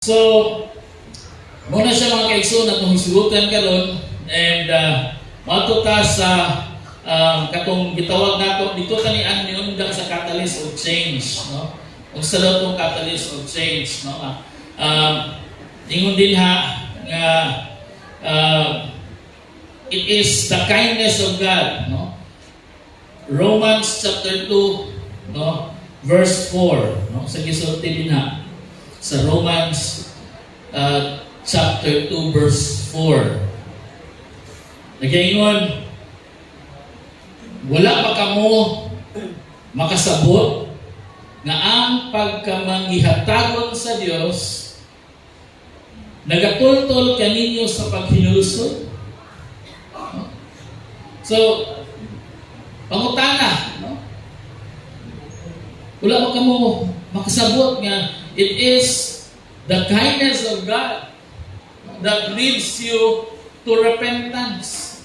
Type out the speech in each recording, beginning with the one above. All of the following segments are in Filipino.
So, muna siya mga kaigsoon at nung hisugutan karon and matuta sa katong gitawag nato dito tanian ni undang sa catalyst of change, no? Ug sa daw catalyst of change, no? Ingon din ha nga it is the kindness of God, no? Romans chapter 2, no? Verse 4, no? Sa gisulti din ha sa Romans chapter 2 verse 4. Nagaingon, wala pa kamo makasabot nga ang pagkamangihatagon sa Dios nagatultol kaninyo sa paghinulsod. So, pangutana, no? Wala pa kamo makasabot nga it is the kindness of God that leads you to repentance.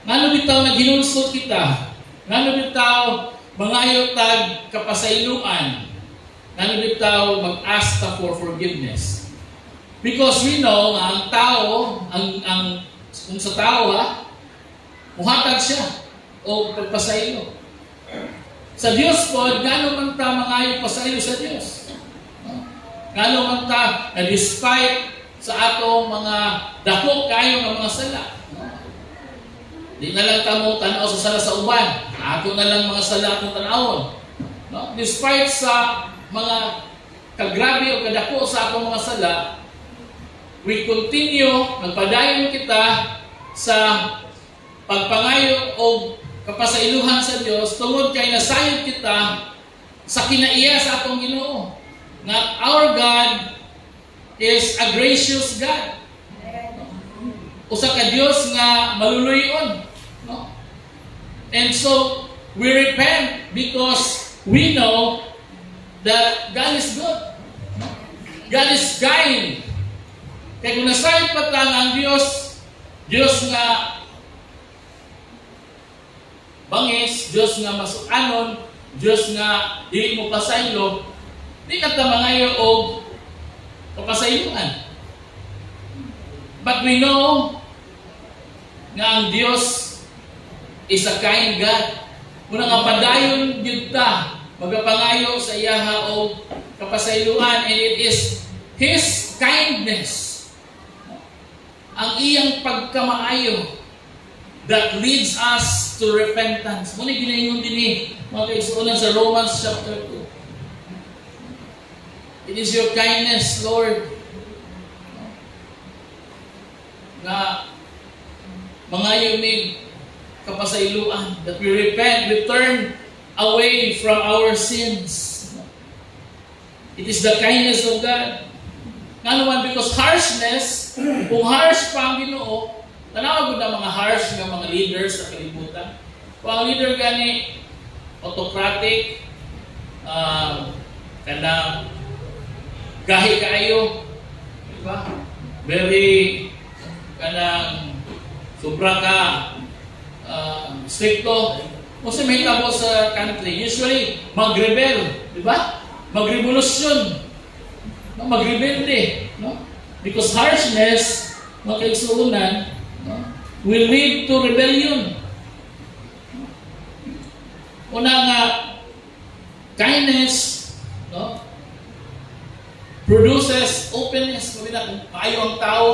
Ngano bitaw naghinulsod kita? Ngano bitaw mangayo tag kapasayloan? Ngano bitaw mag-ask ta for forgiveness? Because we know nga ang tao, kung sa tao muhatag siya o pagpasaylo. Sa Diyos po, gano'n man ta mangayo pasayo sa Diyos. Gano'n man ta na despite sa atong mga dako kayo ng mga sala. Di na lang kamo tanaw sa sala sa uban. Ato na lang mga sala atong tanawon. No? Despite sa mga kagrabe o kadako sa atong mga sala, we continue, nagpadayon kita sa pagpangayo o kapasailuhan sa Diyos tungod kay nasayod kita sa kinaiya sa atong Ginoo. Nga our God is a gracious God. Usa ka Dios nga maluluyon, no? And so we repent because we know that God is good. God is kind. Kaya kung nasayod pa lang ang Diyos nga bangis, Diyos nga masukanon, Diyos nga dili mo pasaylo, di ka tamangayo o papasayloan. But we know nga ang Diyos is a kind God. Muna nga padayon yun ta, magapangayo sa iyaha o kapasayloan, and it is His kindness, ang iyang pagkamaayo, that leads us to repentance. Muna ginaingon din mga kaigsuonan sa Romans chapter 2. It is your kindness, Lord, na mangayo mi kapasayloan, that we repent, we turn away from our sins. It is the kindness of God. Nga naman, because harshness, kung harsh pa ang Ginoo, tanawa ko na mga harsh nga mga leaders sa kalibutan. Kung ang leader gani autocratic, kanang gahi kaayo, diba? Very kanang sobra ka stricto. Kasi may tabo sa country, usually mag-rebel, diba? Mag-revolusyon, no? Mag-rebelde, no? Because harshness, mga kaigsuunan, no, will lead to rebellion. Una nga, kindness, no, produces openness. Kumita, kung kayo ang tao,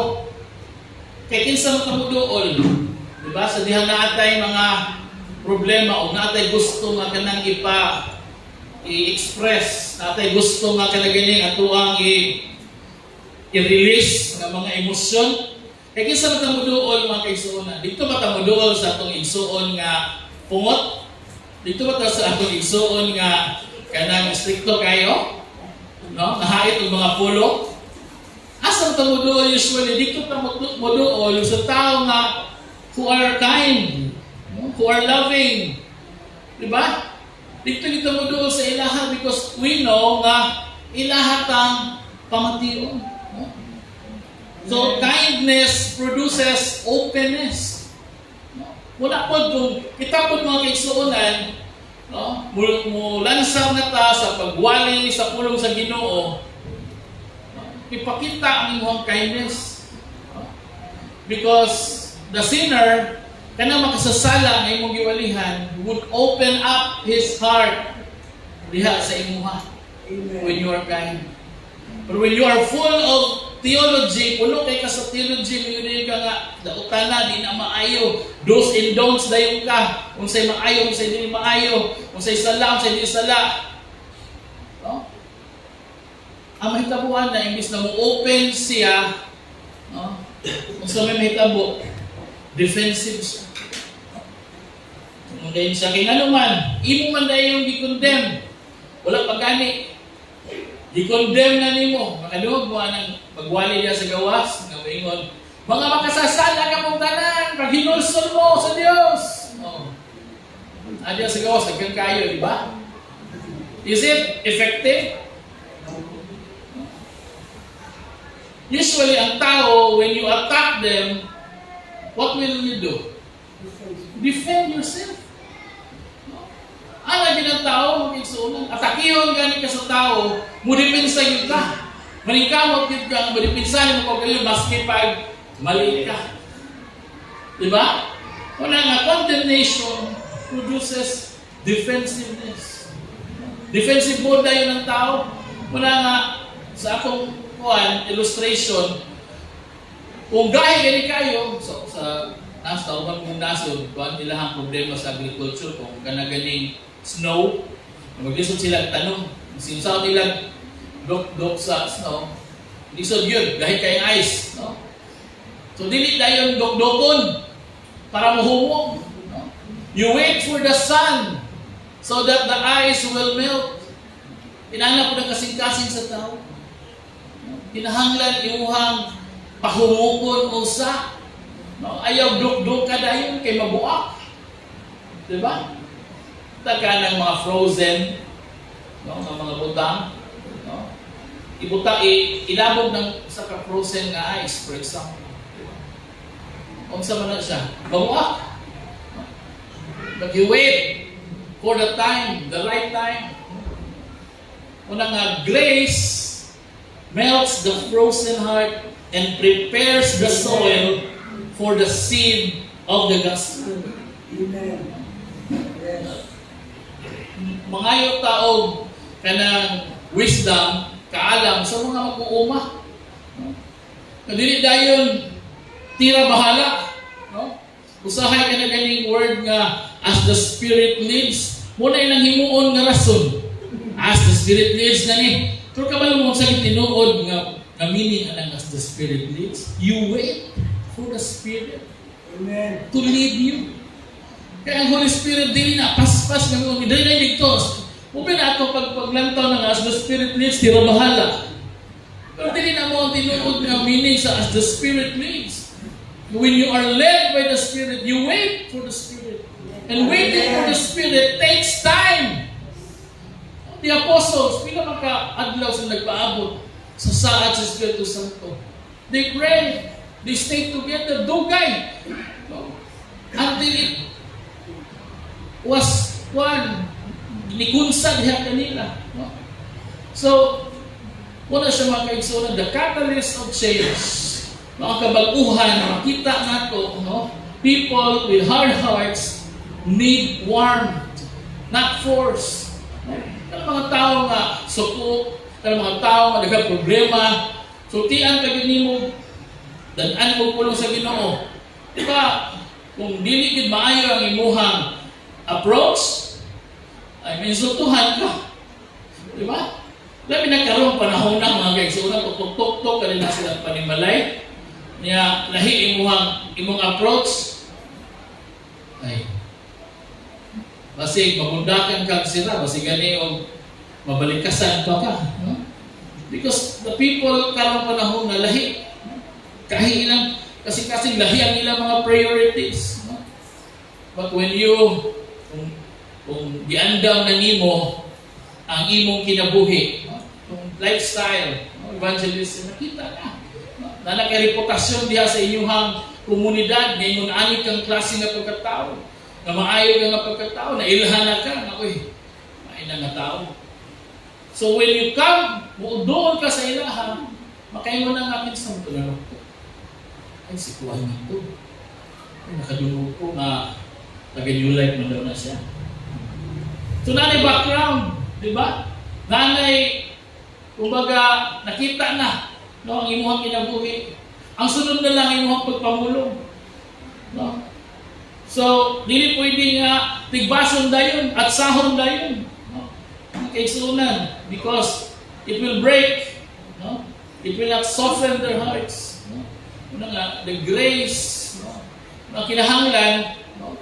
kaya kinsa matamudool, diba? Sa dihan naatay mga problema o naatay gusto nga kanang i-express, naatay gusto nga kanang ganing ato ang i-release ng mga emosyon. Kaya kinsa matamudool mga kaigsuonan? Dito matamudool sa atong igsuon nga pungot? Dito ba sa atong igsuon nga kanang stricto kayo? No? Nahait ang mga pulo? Asa matamudool usually? Dito matamudool sa tao nga who are kind, no? Who are loving. Diba? Dito matamudool sa ilaha because we know nga ilaha tang pamation. So, kindness produces openness. Wala po kung kita po mga kaigsuonan, no? Mulansang na ta sa pagwali sa pulong sa Ginoo, ipakita ang imong kindness. Because the sinner, kana makasasala nga imong giwalihan, would open up his heart diha sa imuha. When you are kind. But when you are full of theology, puno kay ka sa theology, mayroon ka nga, dautana, di na maayo, do's and don'ts dayon ka, unsay maayo, unsay di maayo, unsay sala, unsay di sala. No? Ang mahitabuhan na, imbis na mo open siya, no? Kung sa may mahitabo, defensive siya. Kung dahil siya, kaya nga naman, imo man dahil yung di-condemn, wala pag-gani. I-condemn na nimo, makaduog mo anang pagwali niya sa gawas, nga maingon, mga makasasala ka mong tanan, pag hinulsol mo sa Diyos. Oh. Adiya sa gawas, nagkang kayo, di ba? Is it effective? Usually, ang tao, when you attack them, what will you do? Defend yourself. Ang lagi ng tao, magigsunan. Atakihon gani ka sa tao, mudipinsa yun ka. Maningkamot yun ka, mudipinsa mo kung kayo, maski pag mali ka. Diba? Wala nga, condemnation produces defensiveness. Defensive mode na yun ng tao. Wala nga, sa akong illustration, kung gaya gani kayo, sa nasa uban kong nasod, kuhan nila ang problema sa agriculture, kung ganaganing snow, maglisod sila tanong, sinsaw nila dok sa snow, lisod yun, dahil kayong ice. No? So, dili dayon dok-dokon para mahumog. No? You wait for the sun so that the ice will melt. Inanap ko ng kasing-kasing sa tao. Kinahanglan imuhang pahumukon usa. No? Ayaw dok-dok ka dayon kay mabuak. Diba? Taka ng mga frozen, no? Mga butang, no? Ilabog ng sa frozen nga ice, for example. Unsa man na siya? Mabuak. But you wait for the time, the right time. Una nga, grace melts the frozen heart and prepares the soil for the seed of the gospel. Amen. Yes. Mangayo taog kanang wisdom, kaalam sa mga mag-uuma. No? Kadili dayon tira bahala, no? Usahay ka na ganing word nga as the Spirit leads, muna ilang himuon nga rason. As the Spirit leads na ni. Pero kabalo mo sa tinuod nga meaning anang as the Spirit leads, you wait for the Spirit. Amen. To lead you. Kaya ang Holy Spirit din na paspas ng mga dili na ligtos. Ubi na ako paglantaw ng as the Spirit leads, tira bahala. Pero dili na mo ang tinuod nga meaning sa as the Spirit leads. When you are led by the Spirit, you wait for the Spirit. And waiting for the Spirit takes time. The apostles, pila maka-adlaw sa nagpaabot sa saad sa Espiritu Santo. They pray. They stay together. Dugay. Until it was one. Nikunsad diha kanila. So, una siya mga kaigsunan, the catalyst of change. Mga kabaguhan, makita nato, no? People with hard hearts need warmth, not force. Kaya mga tao nga suko, kaya mga tao nga nagka-problema, so tiyan ka ginimo, danan mo pulong sa Ginoo. Diba, kung dili gid maayo ang imuhang approach, ay minsultuhan ka. Diba? Labi nagkaroon panahon na mga kaigsunan, tuk-tuk-tuk, kanina silang panimalay, niya lahi imong approach, ay, basig magundakan ka sila, basig gani o mabalikasan pa ka. No? Because the people karong panahon na lahi, kahilang, kasi lahi ang ilang mga priorities. No? But when you, kung giandam na nimo ang imong kinabuhi, no? Kung lifestyle, no? Evangelism, nakita na. No? Na nakareputasyon diha sa inyong komunidad, ngayon anit kang klase nga pagkatao, na maayo ka nga pagkatao, na ilhana ka, na uy, maayon nga tao. So when you come, doon ka sa ilaha, Makain mo na nga sa mga tularo ko. Ay, si Kuhan nito. Ay, nakadungo ko na taga-New Life man daw na siya. So, nanay background, di ba? Nanay, kumbaga, nakita na, no, ang imuhang kinabuhi. Ang sunod na lang, imuhang pagpamulong. No? So, dili pwede nga tigbason dayon at sahon dayon. No? Kaigsunan, because it will break. No? It will not soften their hearts. No? Una nga, the grace, no? Na kinahanglan, no?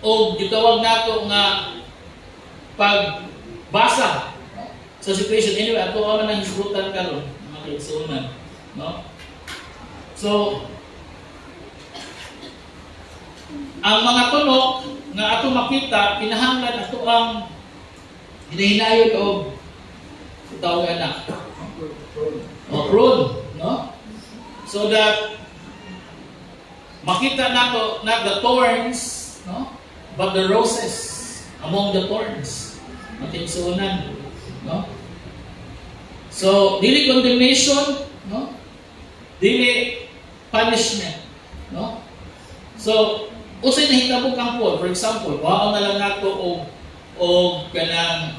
O gitawag nato nga pagbasa, no? Sa situation. Anyway, ato man ang hisgutan karon, mga kaigsunan. No? So, ang mga tunok nga ato makita, kinahanglan ato ang hinahinayon o tawag anak. O prune, no? So that makita nato not the thorns, no? But the roses among the thorns. Matinsunan, no? So, dili condemnation, no? Dili punishment, no? So, usay nahitabo kang Paul, for example, kuhaan na lang nato o kanang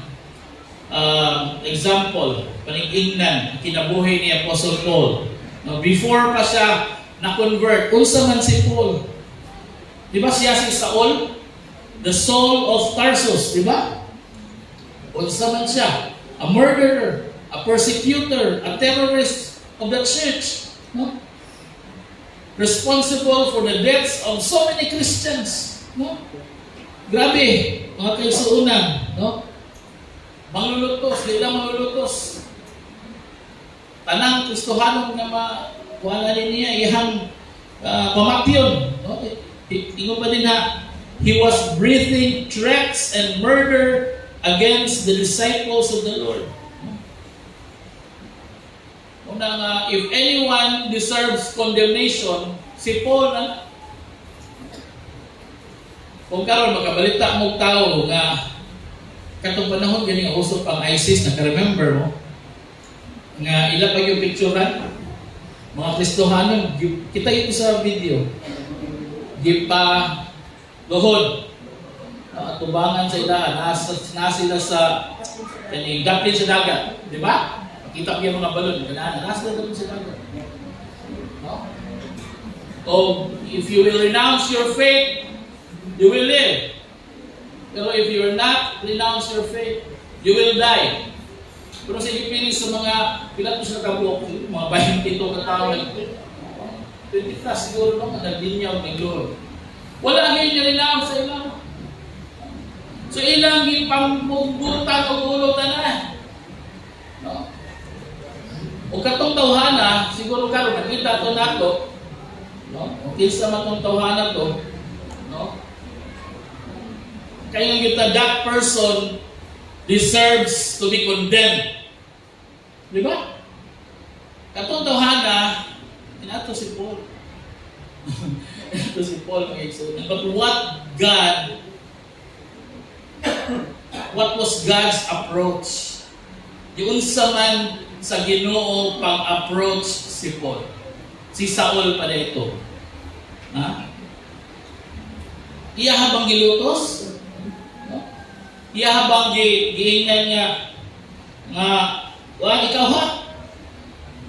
example, paningingnan, kinabuhi ni Apostle Paul. No, before pa siya na-convert, unsa man si Paul? Di ba siya si Saul? The Saul of Tarsus, di ba? Unsa man siya? A murderer, a persecutor, a terrorist of the church. No? Responsible for the deaths of so many Christians. No? Grabe, mga kaigsuunan, no? Manglulutos, di lang manglulutos. Tanang Kristohanong na makuha niya, ihang pamatyon. No? Ingo pa din na, he was breathing threats and murder against the disciples of the Lord. Unang, if anyone deserves condemnation, si Paul na. Kung karon makabalita mong tao nga katong panahon gani nga usop ang ISIS, naka-remember mo nga ila pa yung picturean mga Kristohanon, kita ito sa video, gipa luhod, tubangan sa ilahan, nasa sila sa gaplin sa dagat, di ba? Kita ko yung mga balon, nasa sila sa dagat. No? O if you will renounce your faith, you will live. Pero if you will not renounce your faith, you will die. Pero sa ipiling sa mga pilatos na kabuok, mga 22 katawag, 20 plus siguro no, nagdinyaw ng Lord. Wala ngayon niya renounce sa ilang. So ilang ipambubutan o bulutan na. No? O katong tawhana, siguro karon nakita to nato, no? O kinsa man tong tawhana to, no? Kaya kita that person deserves to be condemned. Di ba? Katong tawhana, inato si Paul. Inato si Paul mga igsoon. But what was God's approach? Yung unsa man sa Ginoo pang-approach si Paul. Si Saul pa dito. Ha? Iya habang gilutos? Iya habang giingnan niya nga, ikaw ha?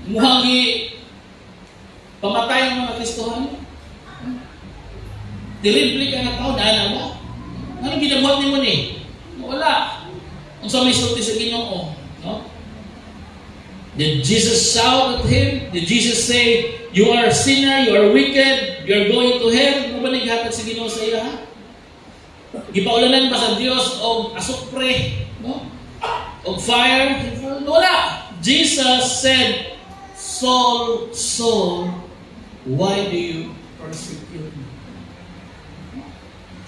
Muhang pamatay ang mga Kristohan? Delivery ka na tao, daan ba? Anong ginabuhat ni mo ni? Wala. Kung sa may sulti sa Ginoo, no? Did Jesus shout at him? Did Jesus say, you are a sinner, you are wicked, you are going to hell? Ano ba naghatag sa Ginoo sa iya, ha? Gipaulanan ba sa Diyos o asupre, no? O fire? Wala. Jesus said, Saul, Saul, why do you persecute me?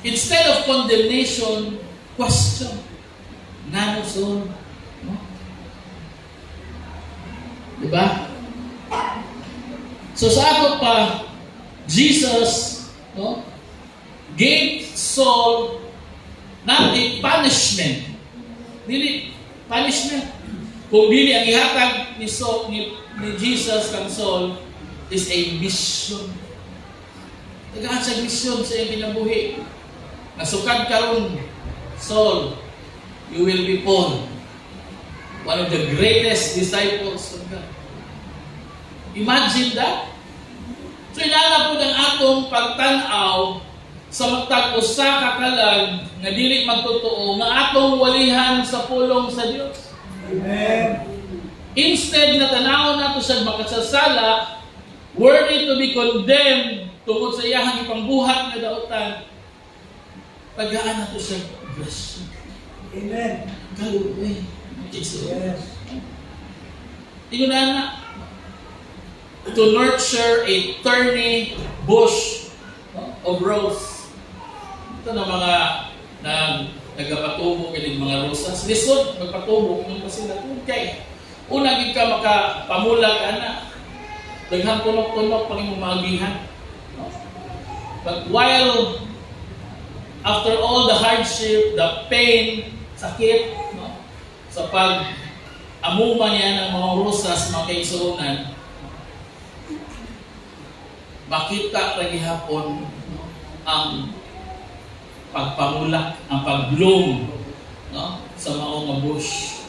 Instead of condemnation, question. Nano Saul? No? Diba? So sa ato pa, Jesus, no, gave Saul not a punishment. Really, punishment. Kung dili ang ihatag ni Jesus kang Saul is a mission. Tagaan sa mission sa iyang kinabuhi. Nasukad karon, Saul, you will be Paul, one of the greatest disciples of God. Imagine that. So inana po ng atong pagtanaw sa matag usa ka kalag nga dili magtotoo nga atong walihan sa pulong sa Dios. Amen. Instead na tanawon nato sa makasasala, worthy to be condemned tungod sa iyahang ipangbuhat nga daotan, tagaan nato sa grasya. Amen. Kaluoy. Jesus. Yes. Ingon na to nurture a thorny bush of rose. Ito na mga nagpatubo kining mga rosas. Lisod, magpatubo kung pa sila. Okay. Una gid ka makapamulag ana. Daghang tunok-tunok pang imong maagihan. But while after all the hardship, the pain, sakit, sa pag-amuma niya ng mga rosas, mga kaigsuunan, makita lagi hapon ang pagpamulak, ang pag-bloom sa maong bush.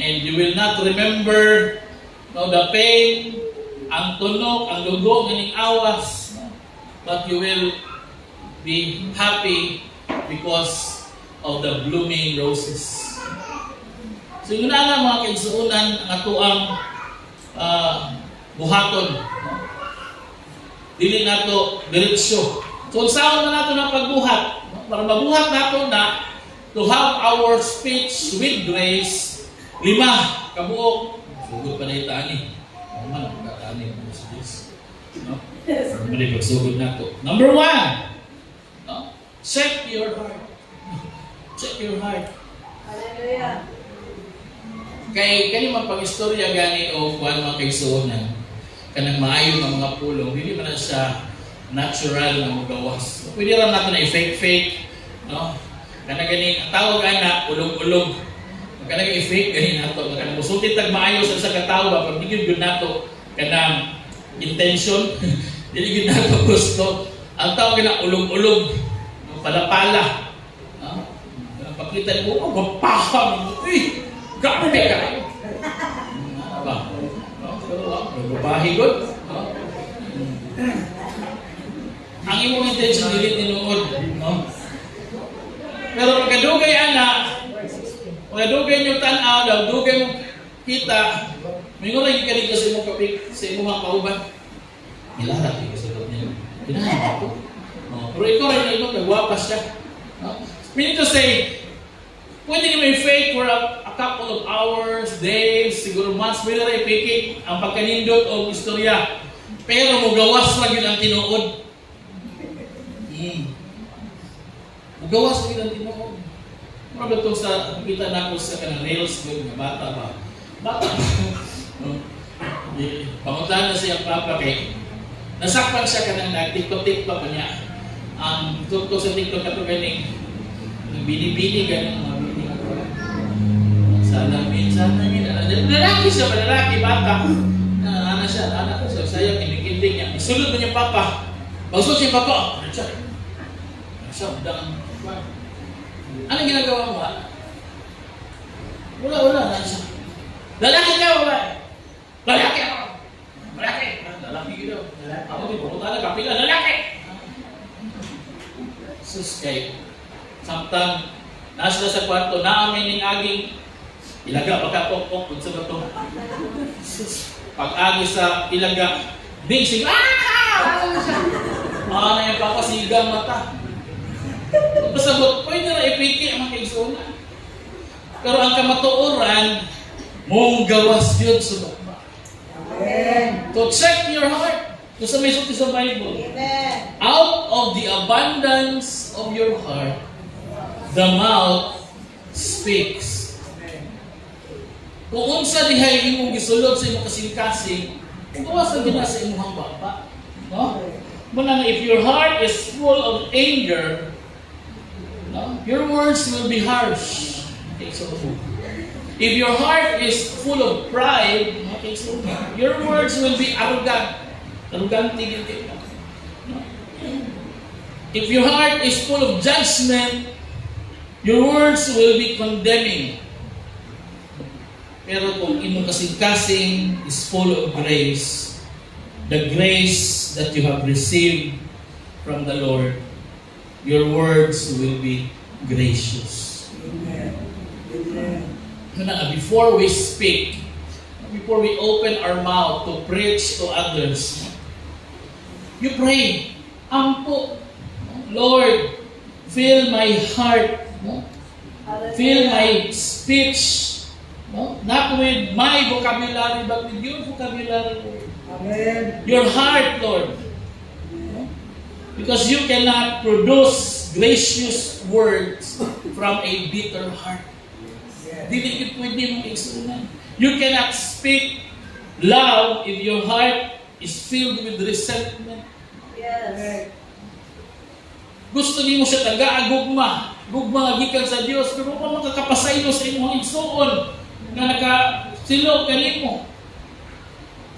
And you will not remember the pain, ang tunok, ang dugo, nganing awas, but you will be happy because of the blooming roses. So yun na mga kaigsuunan ang atuang buhaton. Dili nato diretsyo. So saan na nato na pagbuhat? Para mabuhat nato na to have our speech with grace, 5 kabuok. Sugod pa na itaani. Man, pagkataani mo sa Diyos. Mali pagsugod nato. Number 1, check your heart. Check your heart. Hallelujah. Kay man pag-istorya gani o kuan mga kaigsuonan, kanang maayo ng mga pulong, hindi man na siya natural na magawas. Pwede lang natin na i-fake, no? Kanang gani, tawag na ulog-ulog. Kanang i-fake gani nato, kanang musutit tag maayo sa katao ba, pag digid nato kanang intention, dili gid nato gusto. Ang tawag na ulog-ulog, pala-pala. No? Kanang pakita mo, mapaham, grabe ka. Ba? Bahigot. Ang imong intention dili tinuod, no? Pero pagkadugay pagkadugay niyo tan-aw, dugay mo kita, mingon lagi ka dito sa imong kapik, sa imong kauban. Ilara di sa loob niyo. Kinahan ako. Pero ikaw rin ito, nagwapas siya. Meaning to say, pwede nyo may fake for a couple of hours, days, siguro months, pwede rin ipikik ang pagkanindot o istorya. Pero mugawas lang yun ang tinuod. Mugawas lang yun ang tinuod. Ano ito sa, kita na ko sa kanang reels, mga bata ba? Bata. Panguntahan na siya papa kay nasakpan siya kanang nag-tiktok-tiktok niya. Ang tukto sa tiktok ato ganing bini-bini ganing mga bini. Salamin, lalaki siya, lalaki, bata. Anak ko siya, sayang, kinikinding niya. Isulod mo niya papa. Bausot siya papa. Ano siya, udang. Anong ginagawa mo? Wala. Lalaki ka, wala. Lalaki ako. Lalaki ka daw. Ako din, pumunta na, kapila, lalaki. Sus, kay, samtang, nasa sa kwarto, naamin ng aging ilaga, pagkapok-pok, sa bato. Pag-agi sa ilaga, bing-sing, na yung papasigang mata. Pasabot, pwede na ipiki ang mga kaigsuunan. Pero ang kamatuoran, mong gawas yun sa bakba. Amen. So check your heart. Kung sa may suti sa Bible. Amen. Out of the abundance of your heart, the mouth speaks. Kung unsa dihay imong gisulod sa imong kasing-kasing, gawas na gina sa imong baba. No? Muna if your heart is full of anger, no? Your words will be harsh. Okay, so If your heart is full of pride, okay, so your words will be arrogant. Arrogant tingin kayo. If your heart is full of judgment, your words will be condemning. Pero kung imong kasing-kasing is full of grace, the grace that you have received from the Lord, your words will be gracious. Amen. Amen. Before we speak, before we open our mouth to preach to others, you pray, Ampo, Lord, fill my heart, fill my speech, not with my vocabulary, but with your vocabulary, Lord. Amen. Your heart, Lord. Because you cannot produce gracious words from a bitter heart. Dili yun pwede mong eksunan. You cannot speak love if your heart is filled with resentment. Yes. Gusto niyo siya taga-agugma. Gugma nga gikan sa Dios, pero kung makakapasaylo sa imong igsuon nga nakasilo kanimo.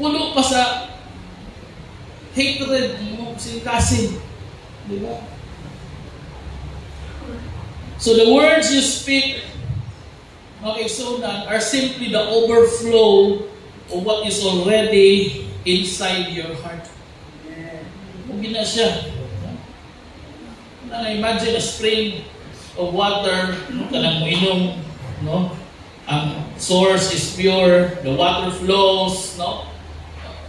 Puno pa sa hatred mo singkasin. Di ba? So the words you speak, mga igsunan, are simply the overflow of what is already inside your heart. Kung gina siya, imagine a spring of water, kanang mo inom, no? Ang source is pure, the water flows, no?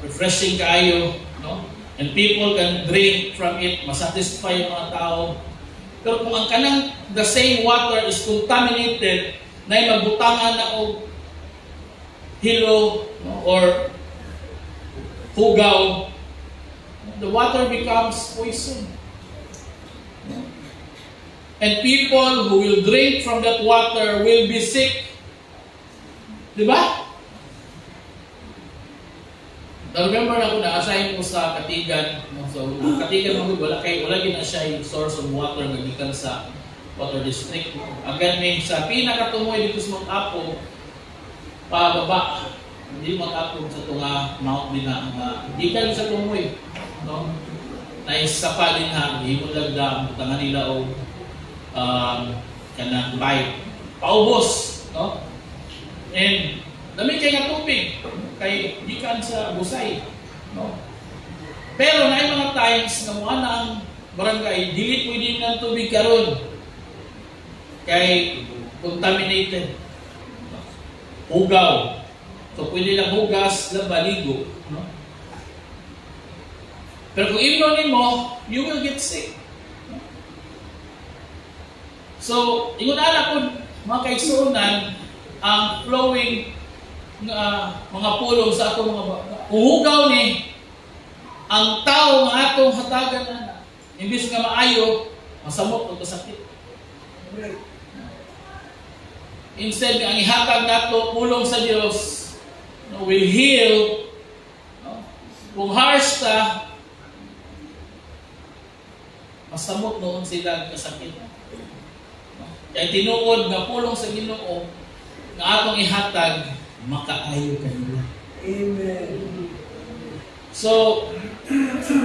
Refreshing kayo, no? And people can drink from it, masatisfy yung mga tao. Pero kung ang kanang the same water is contaminated, na magbutangan na o hilo, no? Or hugaw, the water becomes poison. And people who will drink from that water will be sick. Di ba? Remember na ako na-assign ko sa Katigan. So, Katigan mo, wala gina siya yung source of water na gikan sa water district. Again, may sa pinakatumoy dito sa Mount Apo, pababa. Hindi Mount Apo sa tunga Mount din na. Hindi ka sa tumoy. No? Naisapa din ha. Hindi mo lagda. Butangan nila o kanang pipe. Paubos. No? And dami kay nga tubig. Kay gikan sa Busay. No? Pero na mga times na mga ang barangay, dili pwede ng tubig karon. Kay contaminated. Hugaw. So pwede lang hugas, lang baligo. No? Pero kung inon mo, you will get sick. So, ingon ala po, mga kaigsuunan, ang flowing mga pulong sa atong mga uhugaw ni ang tao nga atong hatagan na imbis nga maayo, masamot o kasakit. Instead, ang ihatag nato pulong sa Dios, no, will heal. No? Kung harsh ta, masamot noon sila kasakit. Kaya tinuod nga pulong sa Ginoo nga atong ihatag, makaayo kanila. Amen. So,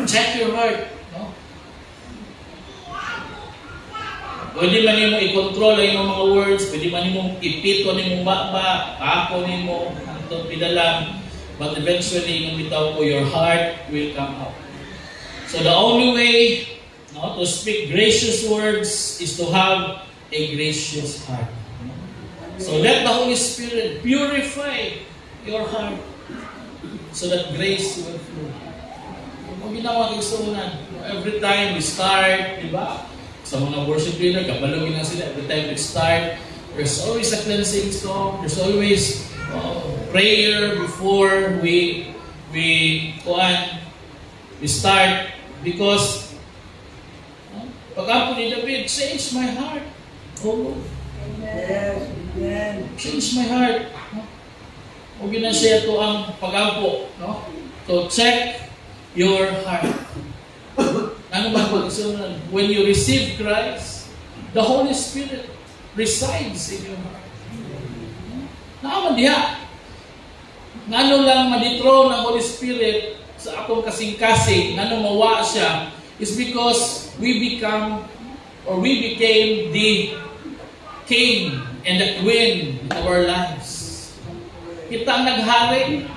check your heart. No? Pwede man nimo i-control ang mga words, pwede man nimo ipito nimo baba, ako nimo antong pidalang, but eventually, nung bitaw ko, your heart will come out. So the only way, no, to speak gracious words is to have a gracious heart. So let the Holy Spirit purify your heart so that grace will flow. Kung ginawa ng isunan, every time we start, di ba? Sa mga worship leader, kabalugin na sila. Every time we start, there's always a cleansing song. There's always prayer before we start. Because pag-apo ni David, change my heart. Oh, Yes. Amen. change my heart. Huwag na siya ito ang pag-ampo. No? So, check your heart. Ano ba pag-isunan? When you receive Christ, the Holy Spirit resides in your heart. Naaman diha. Ngano lang madithrone ng Holy Spirit sa akong kasing-kasing, ngano mawa siya, is because we became the king and the queen in our lives. Kita ang naghari,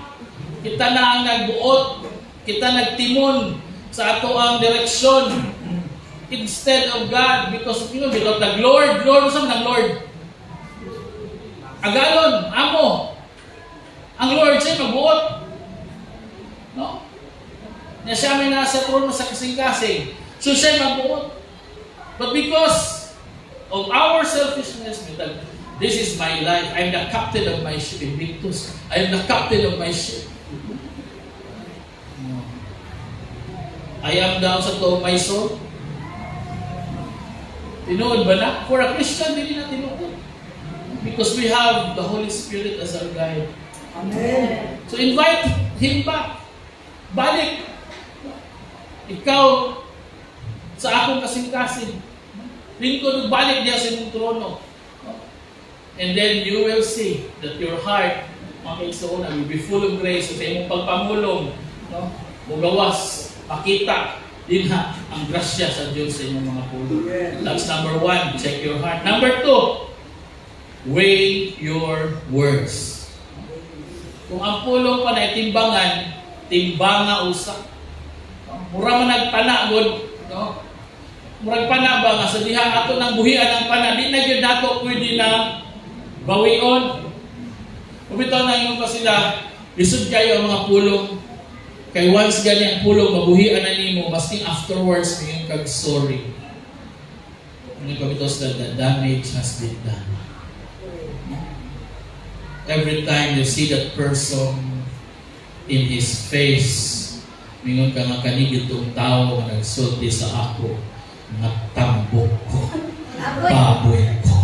kita na ang nagbuot, kita nagtimon sa ato ang direksyon instead of God, because because the Lord, usam ng Lord. Agalon, amo. Ang Lord siya magbuot. No? Na siya may nasa trono sa kasing-kasing. So siya magbuot. But because of our selfishness, this is my life. I'm the captain of my ship. Invictus. I am the captain of my ship. I am down sa to of my soul. Tinuod ba na? For a Christian, hindi na tinuod. Because we have the Holy Spirit as our guide. Amen. So invite Him back. Balik. Ikaw, sa akong kasing-kasing. Lingkod, balik niya sa imong trono. And then you will see that your heart, mga kaigsoon, will be full of grace sa imong pagpamulong. No? Mugawas, pakita, din ha, ang grasya sa Diyos sa inyong mga pulo. That's number 1, check your heart. Number 2, weigh your words. Kung ang pulong pa na timbangan, timbanga usa. Mura man nagpanagod, no? Murag pana ba nga sa diha ato nang buhian ang pana, di na gyud nato pwede na bawion. Ubitaw na ingon pa sila, lisod kayo ang mga pulong. Kay once gani ang pulong mabuhian na nimo, maski afterwards mayong kag sorry. Ano pa because the damage has been done. Every time you see that person in his face, mingon ka nga kanigid tong tao nga nagsulti sa ako, natambok ko, baboy ko.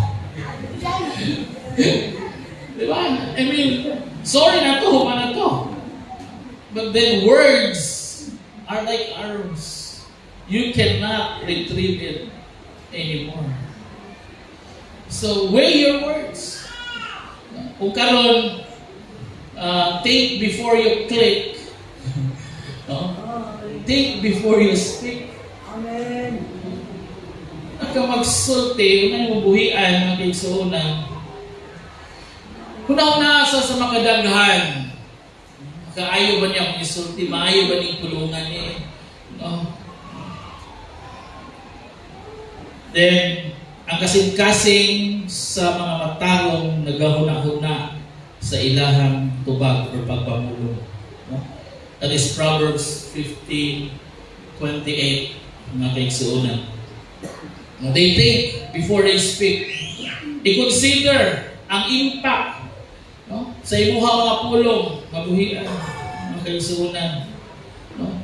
Diba? I mean, sorry na to, na to. But then words are like arrows. You cannot retrieve it anymore. So weigh your words. Kung karon, think before you click. No? Think before you speak. Amen. Aka magsulti, unang mabuhian, mga kaigsuunan. Una-una sa makadaghan, kaayo ba niya akong isulti, maayo ba niyang tulungan niya? No? Then, ang kasing-kasing sa mga matarong nagahuna-huna sa ilahang tubag o pagpamulong. No? That is Proverbs 15:28, mga kaigsuunan. They think before they speak. I-consider ang impact, no? Sa imuha mga pulong, mabuhian, mga kaigsuunan. No?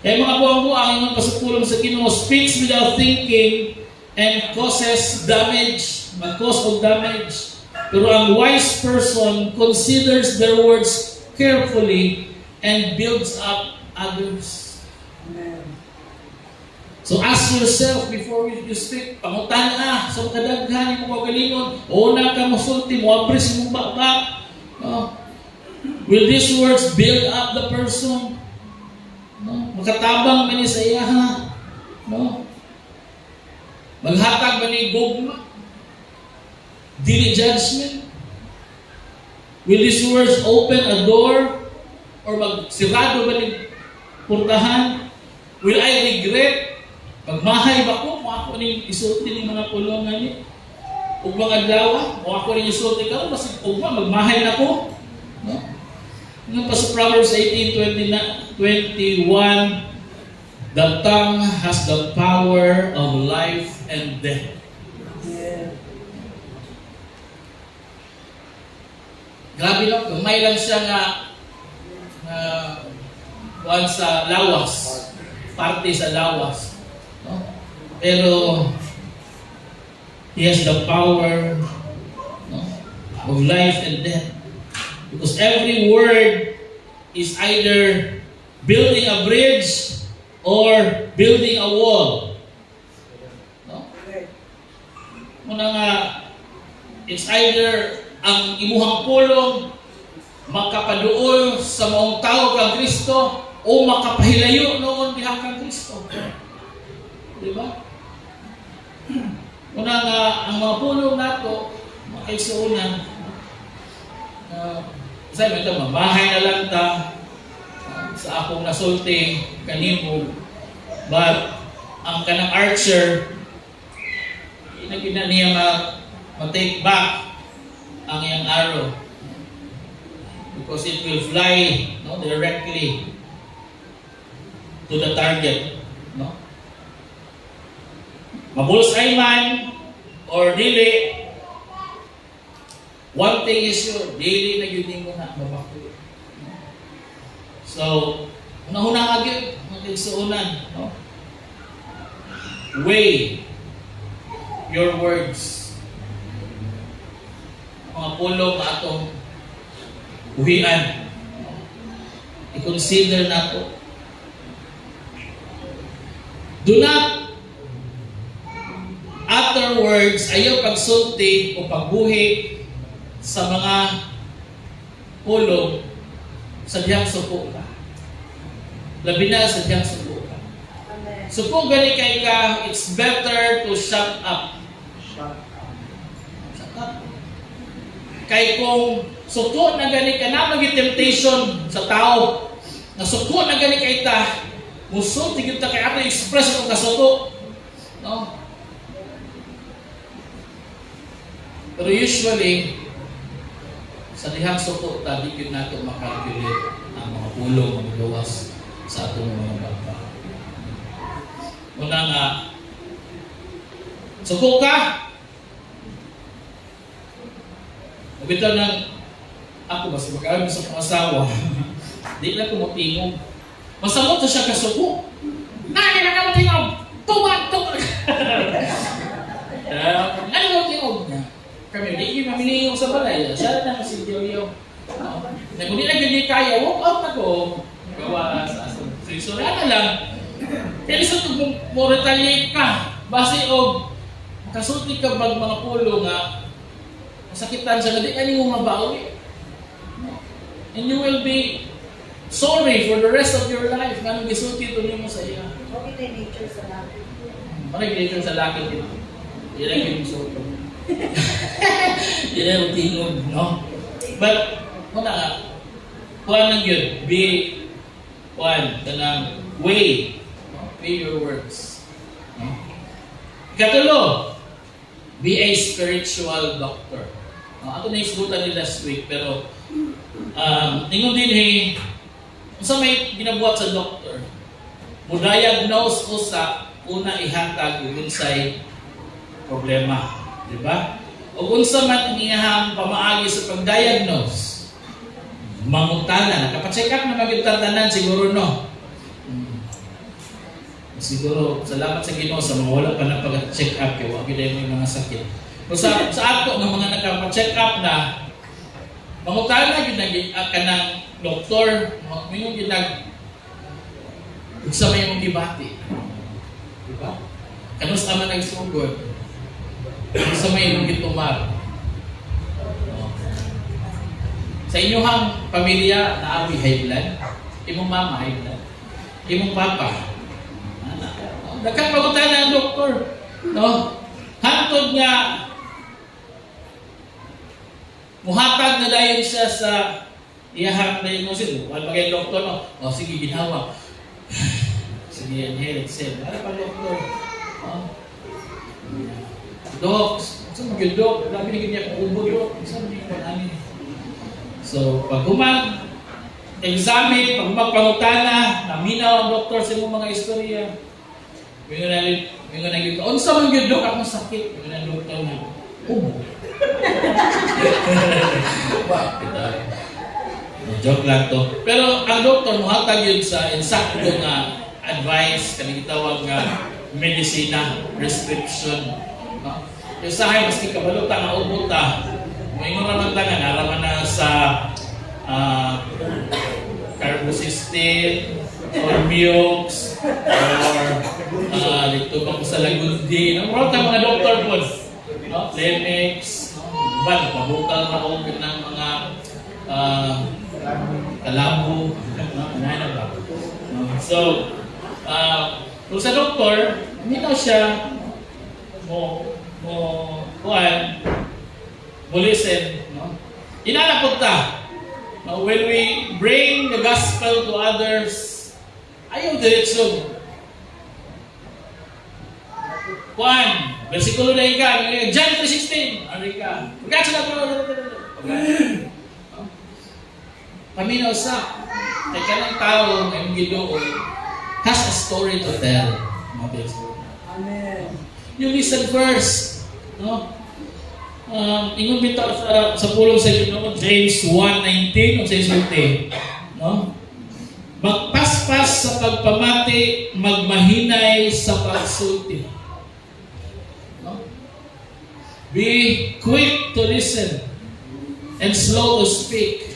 Kaya mga buwang-buwang, yung pasupulong sa Ginoo speaks without thinking and causes damage, cause of damage. Pero ang wise person considers their words carefully and builds up others. Amen. So ask yourself before you speak, pangutan sa makadaghan mo kagalingon, o na ka musulti mo, abris mong baka. No? Will these words build up the person? No? Makatabang ba ni sa iya, ha? No? Maghatag ba ni gugma? Dili judgment? Will these words open a door? Or magsirado ba ni purtahan? Will I regret? Pagmahay ba ko? Kung ako ning isulti ng mga pulungan niya? Kung mga adlaw, kung ako ning isulti ka, mas magmahay na ko. No? Nga pa sa Proverbs 18:21, the tongue has the power of life and death. Yeah. Grabe no, gamay lang siya nga kuwan sa lawas, parte sa lawas. No? Pero he has the power, no, of life and death. Because every word is either building a bridge or building a wall. No? Correct. Muna nga, it's either ang imuhang pulong makapaduol sa maong tao kang Kristo o makapahilayo noon diha kang Kristo. Di ba? Una nga, ang mga pulong nato, makaisuunan, sabi ito, mabahay na lang ta sa akong nasulting kanimo, but ang kanang archer, inagina niya ma-take back ang iyang arrow because it will fly directly to the target. No? Mabulsay man or dili, one thing is sure, dili na yun mo na mabako. So, unang-una ka yun, magigsuunan. No? Weigh your words. Mga pulong na atong buhian. I-consider na to. Do not afterwards, ayaw pagsulti o pagbuhi sa mga pulong sa diyang suko ka. Labi na sa diyang suko ka. Suko gani kay ka, it's better to shut up. Shut up. Kay kung suko na gani ka na mag-temptation sa tao, na suko na gani kay ta, muso, tigil ta kay ato express kung kasuko. No? Pero usually, sa dihang suko, tabi yun natin makalculate ang mga pulong, mga gawas sa atong mga bata. Una nga, suko ka! Mabitaw ng ako, mas mag-alam sa pangasawa, di na tumutingog. Masamot na siya kasuko. Nani na naman tingog! Tubag! Ano mo tingog niya? Kami, hindi yung mamiliyong sa balay. Siya na si Joyo. Kung di na ganyan kaya, walk out na ko. Gawa sa aso. So, na lang. Kaya isa ito mo retaliate ka. Base o, kasulti ka bag mga pulo nga, masakitan siya na di ka mo mabawi. And you will be sorry for the rest of your life. Ganun gisulti ito niyo mo sa iya. Okay na nature sa lahat. Nature sa lakit ito. Yan ang yung suto. Yan ang tingog, no? But, muna nga, kuhan lang yun. Be, kuhan, kanang weigh. No? Weigh your words. No? Ikatulo, be a spiritual doctor. No? Ako na isbutan ni last week, pero tingnan din kung sa may ginabuhat sa doctor, mo-diagnose ko sa una ihatag yung unsay problema. Diba? O unsa man ang iyahang pamaagi sa pag-diagnose, mangutana, nakapacheck up na magitatanan siguro no. Siguro, salamat sa Ginoo sa mga wala pa na pag-check up kaya wag gid may mga sakit. Pero sa ato ng mga nakapacheck up na, mangutana gid na kanang doktor, mingon gid nag sa may mong gibati. Diba? Kanus man nagsugod. Sa may mong gitumar. Sa inyong pamilya na abi high blood, imong mama high blood, imong papa. Daghang pagutan ang doktor, no? Hantod nga muhatag na dayon siya sa iyahang diagnosis. Wala pa kay doktor, no? O sige, ginawa. Sige, inhale, exhale. Ano pa doktor? Dok, saan mag-dok? Grabe na ganyan kung ubo, dok. Saan hindi ko namin? So, pag examine, pag magpangutana, naminaw ang doktor sa mga istorya. Yung na gito, ano sa mga dok akong sakit? Yung na doktor na, ubo. Joke lang to. Pero ang doktor, muhatag yun sa insakto nga advice, kanang gitawag nga medisina, prescription. No? Yung sahay, maski kabaluta na ubuta, may mga ramantangan, naraman na sa carbocysteine, or miox, or dito ba ko sa lagundi. Marami mga doktor po. No? Lemex, iba, pabukal na ako ng mga kalabo, ano ba? So, kung sa doktor, minaw siya, mo listen, no? Inanapot ta. Now, when we bring the gospel to others, ayaw diretso. Kuan, versikulo na ika, John 3:16, ano ika? Pagkatsa na po, paminaw sa, ay kanang tao ng Ginoo has a story to tell. Amen. You listen first, no? Ingon bitaw sa pulong sa Ginoo, James 1:19 o sa isulti, no? Magpaspas sa pagpamati, magmahinay sa pagsulti. No? Be quick to listen and slow to speak.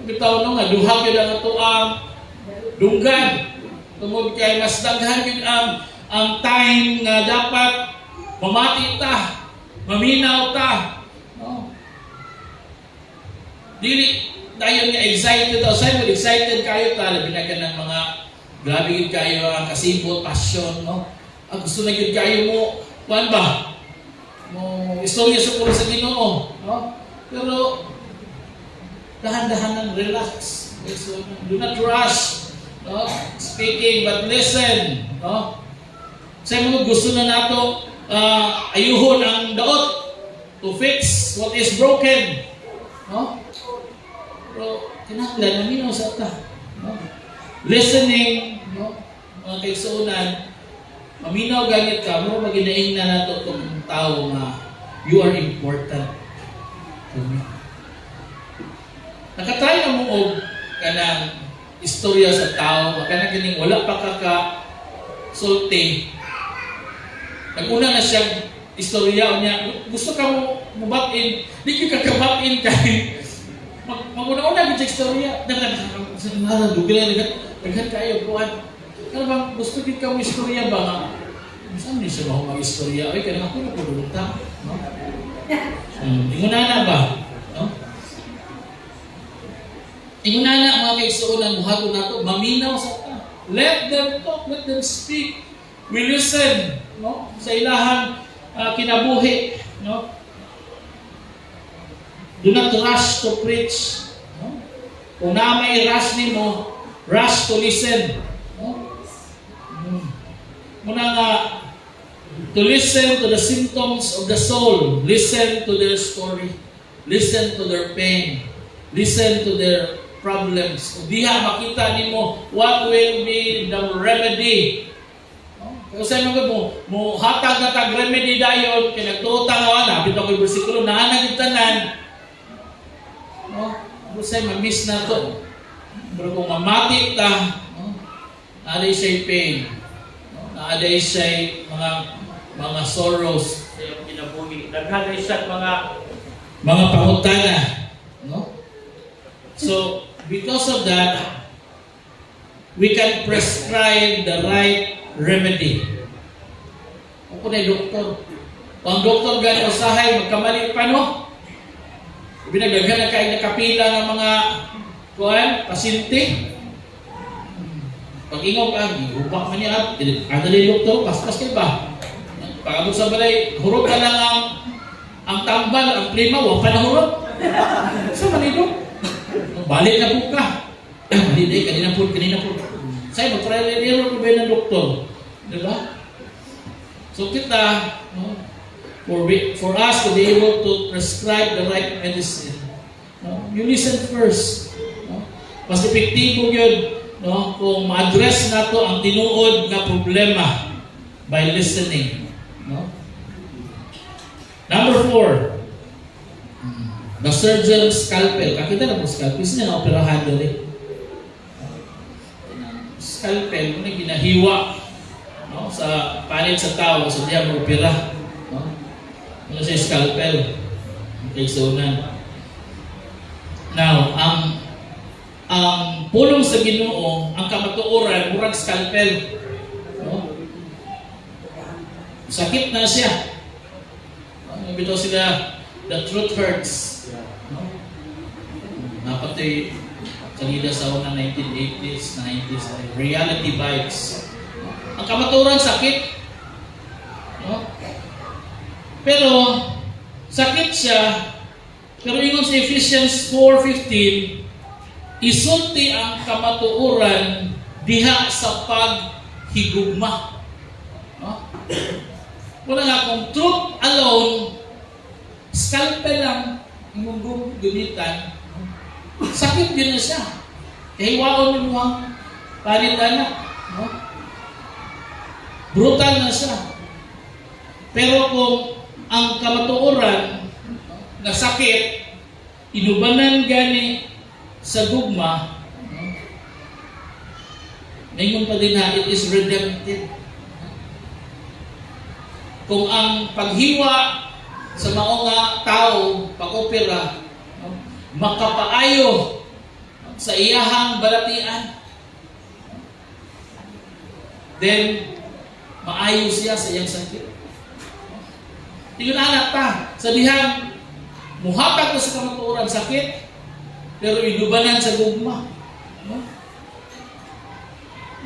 Bitaw no nga duha gyud ang atuang dunggan tungod kay mas daghan gyud ang time nga dapat mamati ta, maminaw ta, no? Dili dayon nga excited daw say mo excited kayo ta labi na kanang mga grabe gyud kayo ang kasibot passion, no? Ang gusto na gyud kayo mo kuan ba mo istorya sa pulo sa Ginoo, no? Pero dahan-dahanan, relax. So, do not rush, no? Speaking, but listen, no? Sa mga gusto na nato ayuhon ang daot to fix what is broken, no? Pero kinahanglan maminaw sa ta, no? Listening, no? Mga kaigsuonan, maminaw ganit ka, mo maginaing na nato itong tao na you are important to me. Nakatry na mo og kanang istorya sa tao, kanang kining wala pa sulti. Naguna na siyang istorya niya. Gusto ka mo mabatin, di ka kabatin kay maguna-una gid istorya. Nagana dugay naghan kayo kuan. Ano bang gusto gid ka mo istorya ba nga? Saan ni siya ba istorya? Ay kanang ako na pudulta, no? Inguna na ba? No? Ingunana mga kaigsuonan buhaton nato maminaw sa ta. Let them talk, let them speak. We listen, no? Sa ilahang kinabuhi, no? Do not rush to preach, no? Kung na may rush nimo, rush to listen, no? Muna nga to listen to the symptoms of the soul, listen to their story, listen to their pain, listen to their problems. Kung diha makita nimo what will be the remedy. No? Kasi mo hatag na tag remedy dayon kay nagtuotang ana bitaw koy bersikulo na anang tanan. No? Busay ma-miss na to. Pero kung mamati ta, no? Naaday siya pain. No? Naaday siya mga sorrows sa iyong kinabuhi. Naghaday siya mga pangutana. No? So, because of that, we can prescribe the right remedy. Kung kuna'y doktor. Kung ang doktor gano'y usahay, magkamali pa, no? Binagaghan na kayo nakapila ng mga pasyente. Pag ingaw ka, hubak man niya, adali doktor, paspas kayo ba? Pag-abot sa balay, hurot ka lang ang tambal, ang prima, huwag pa na hurot. Sa manilo? Balik na po ka. Hindi, kanina po. Sa'yo, mag-trial and error po ba ng doktor? Diba? So kita, no, for us to be able to prescribe the right medicine, no, you listen first. No? Mas epektibo yun, no, kung ma-address na to ang tinuod na problema by listening. No? Number 4, the surgeon's scalpel. Kakita na po scalpel. Isa na operahan doon eh. Scalpel, kung ginahiwa, no, sa panit sa tao, sa diya mag-opera. No? Ano siya scalpel? Okay, so na. Now, ang pulong sa Ginoo, ang kamatuoran, murag scalpel. No? Sakit na siya. Bitaw sila, the truth hurts. No? Napatoy kanina sa unang 1980s, 90s, reality bites. Ang kamaturan sakit. No? Pero, sakit siya, pero ingon sa Ephesians 4:15, isulti ang kamatuoran diha sa paghigugma. No? Wala nga kung truth alone, scalpel lang imong gunitan, sakit din na siya. Kahiwaon mo ang panitana. No? Brutal na siya. Pero kung ang kamatuoran na sakit, inubanan gani sa gugma, ngayon pa din na it is redemptive. Kung ang paghiwa sa mao nga tao, pag-opera, makapaayo sa iyahang balatian, then maayo siya sa iyang sakit. Tingnan anak pa, sa dihang muhatag ko sa kamatuoran sakit, pero inubanan sa gugma. No?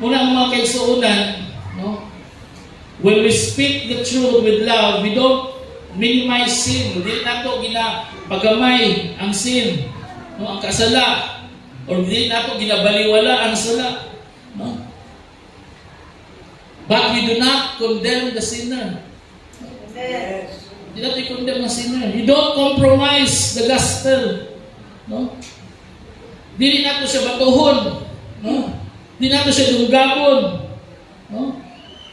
Muna ang mga kaigsuunan, no? When we speak the truth with love, we don't minimize sin. Hindi nato ginapagamay ang sin, no? Ang kasala. Or hindi nato ginabaliwala ang sala. No? But we do not condemn the sinner. Yes. Hindi natin i-condemn ang sinner. You don't compromise the gospel. No? Dili nato siya batuhon. No? Dili nato siya dunggabon. No?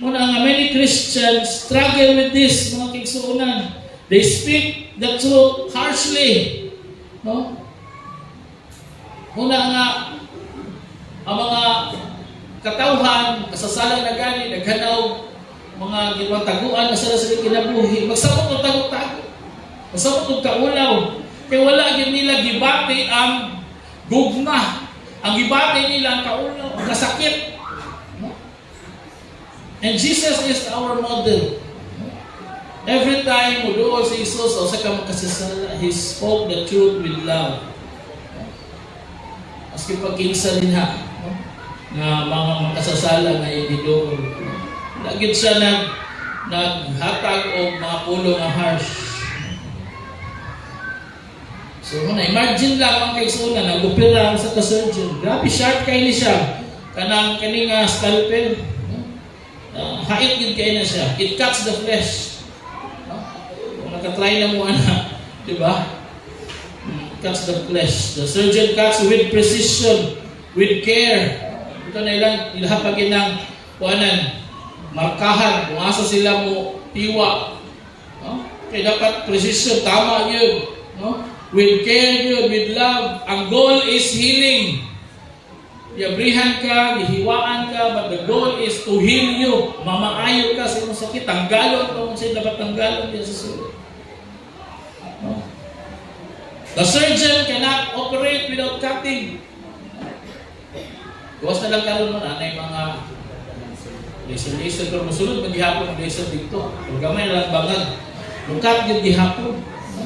Muna nga many Christians struggle with this, mga kigsuunan. They speak the truth harshly. No? Muna nga ang mga katawhan, kasasalang na gani, naghanaw, mga ginwataguan na sila sa kinabuhi, magsabot ng tago-tago. Magsabot ng kaulaw. Kaya wala yun nila gibati ang gugma. Ang gibati nila ang kaulaw, ang kasakit. And Jesus is our model. Every time mo doon si Jesus o sa kamakasasala, He spoke the truth with love. Maski pagkinsa din ha, na mga makasasala na hindi doon. Lagit siya naghatag o mga pulong na harsh. So, imagine lang ang kaigsunan, nag-opera sa ka-surgeon. Grabe, sharp kayo ni siya. Kaning scalpel. Hait yun kayo na siya. It cuts the flesh. Kung nakatry na mo, di ba? Cuts the flesh. The surgeon cuts with precision, with care. Ito na ilang ilahapagin ng kuanan. Markahan, kung asa sila mo tiwa. No? Kaya dapat precision, tama yun. No? With care yun, with love. Ang goal is healing. Iabrihan ka, gihiwaan ka, but the goal is to heal you. Mamaayo ka sa iyong sakit. Tanggalon kung sa'yo dapat tanggalon yan sa sulit. No? The surgeon cannot operate without cutting. Gawas na lang karoon mo na mga laser, pero masunod maghihapon ang laser dito. Kung gamay na lang bangag, lukat yung gihapon. No?